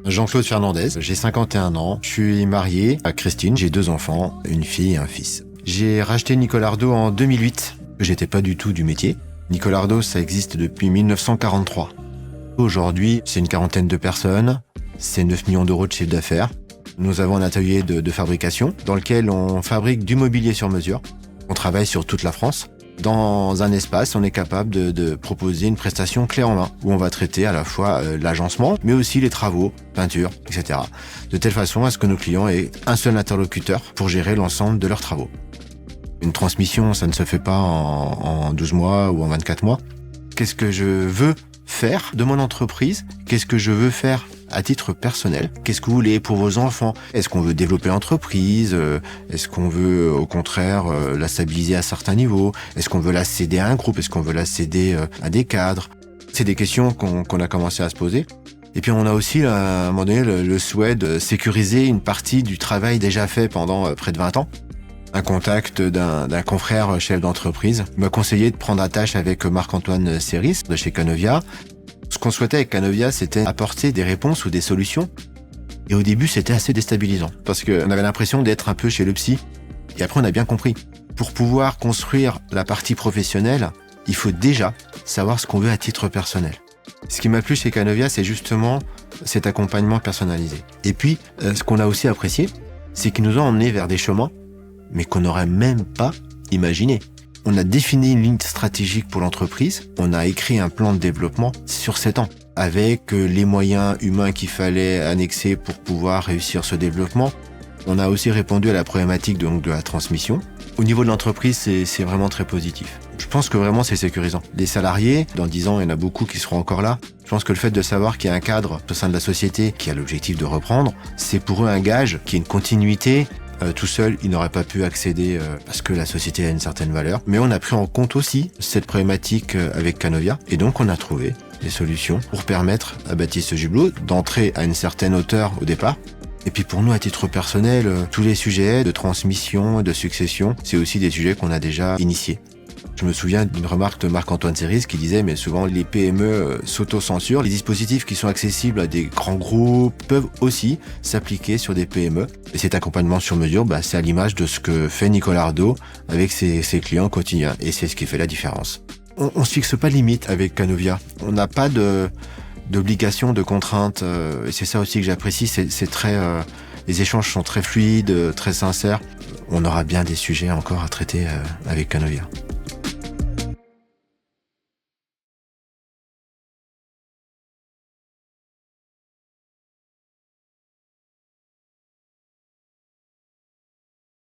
Jean-Claude Fernandez, j'ai 51 ans, je suis marié à Christine, j'ai 2 enfants, une fille et un fils. J'ai racheté Nicolardo en 2008, j'étais pas du tout du métier. Nicolardo, ça existe depuis 1943. Aujourd'hui, c'est une quarantaine de personnes, c'est 9 millions d'euros de chiffre d'affaires. Nous avons un atelier de fabrication dans lequel on fabrique du mobilier sur mesure. On travaille sur toute la France. Dans un espace, on est capable de proposer une prestation clé en main où on va traiter à la fois l'agencement, mais aussi les travaux, peinture, etc. De telle façon à ce que nos clients aient un seul interlocuteur pour gérer l'ensemble de leurs travaux. Une transmission, ça ne se fait pas en 12 mois ou en 24 mois. Qu'est-ce que je veux faire de mon entreprise? Qu'est-ce que je veux faire à titre personnel? Qu'est-ce que vous voulez pour vos enfants? Est-ce qu'on veut développer l'entreprise? Est-ce qu'on veut, au contraire, la stabiliser à certains niveaux? Est-ce qu'on veut la céder à un groupe? Est-ce qu'on veut la céder à des cadres? C'est des questions qu'on a commencé à se poser. Et puis on a aussi, à un moment donné, le souhait de sécuriser une partie du travail déjà fait pendant près de 20 ans. Un contact d'un confrère chef d'entreprise m'a conseillé de prendre attache avec Marc-Antoine Séris de chez Canovia. Ce qu'on souhaitait avec Canovia, c'était apporter des réponses ou des solutions. Et au début, c'était assez déstabilisant parce qu'on avait l'impression d'être un peu chez le psy. Et après, on a bien compris. Pour pouvoir construire la partie professionnelle, il faut déjà savoir ce qu'on veut à titre personnel. Ce qui m'a plu chez Canovia, c'est justement cet accompagnement personnalisé. Et puis, ce qu'on a aussi apprécié, c'est qu'ils nous ont emmenés vers des chemins, mais qu'on n'aurait même pas imaginé. On a défini une ligne stratégique pour l'entreprise, on a écrit un plan de développement sur 7 ans, avec les moyens humains qu'il fallait annexer pour pouvoir réussir ce développement. On a aussi répondu à la problématique de la transmission. Au niveau de l'entreprise, c'est vraiment très positif. Je pense que vraiment c'est sécurisant. Les salariés, dans 10 ans, il y en a beaucoup qui seront encore là. Je pense que le fait de savoir qu'il y a un cadre au sein de la société qui a l'objectif de reprendre, c'est pour eux un gage, qu'il y ait une continuité. Tout seul, il n'aurait pas pu accéder parce que la société a une certaine valeur. Mais on a pris en compte aussi cette problématique avec Canovia. Et donc, on a trouvé des solutions pour permettre à Baptiste Jubelot d'entrer à une certaine hauteur au départ. Et puis pour nous, à titre personnel, tous les sujets de transmission, de succession, c'est aussi des sujets qu'on a déjà initiés. Je me souviens d'une remarque de Marc-Antoine Séris qui disait mais souvent les PME s'auto-censurent. Les dispositifs qui sont accessibles à des grands groupes peuvent aussi s'appliquer sur des PME. Et cet accompagnement sur mesure, c'est à l'image de ce que fait Nicolardo avec ses clients quotidiens. Et c'est ce qui fait la différence. On se fixe pas de limite avec Canovia. On n'a pas d'obligation, de contraintes. Et c'est ça aussi que j'apprécie. C'est très, les échanges sont très fluides, très sincères. On aura bien des sujets encore à traiter avec Canovia.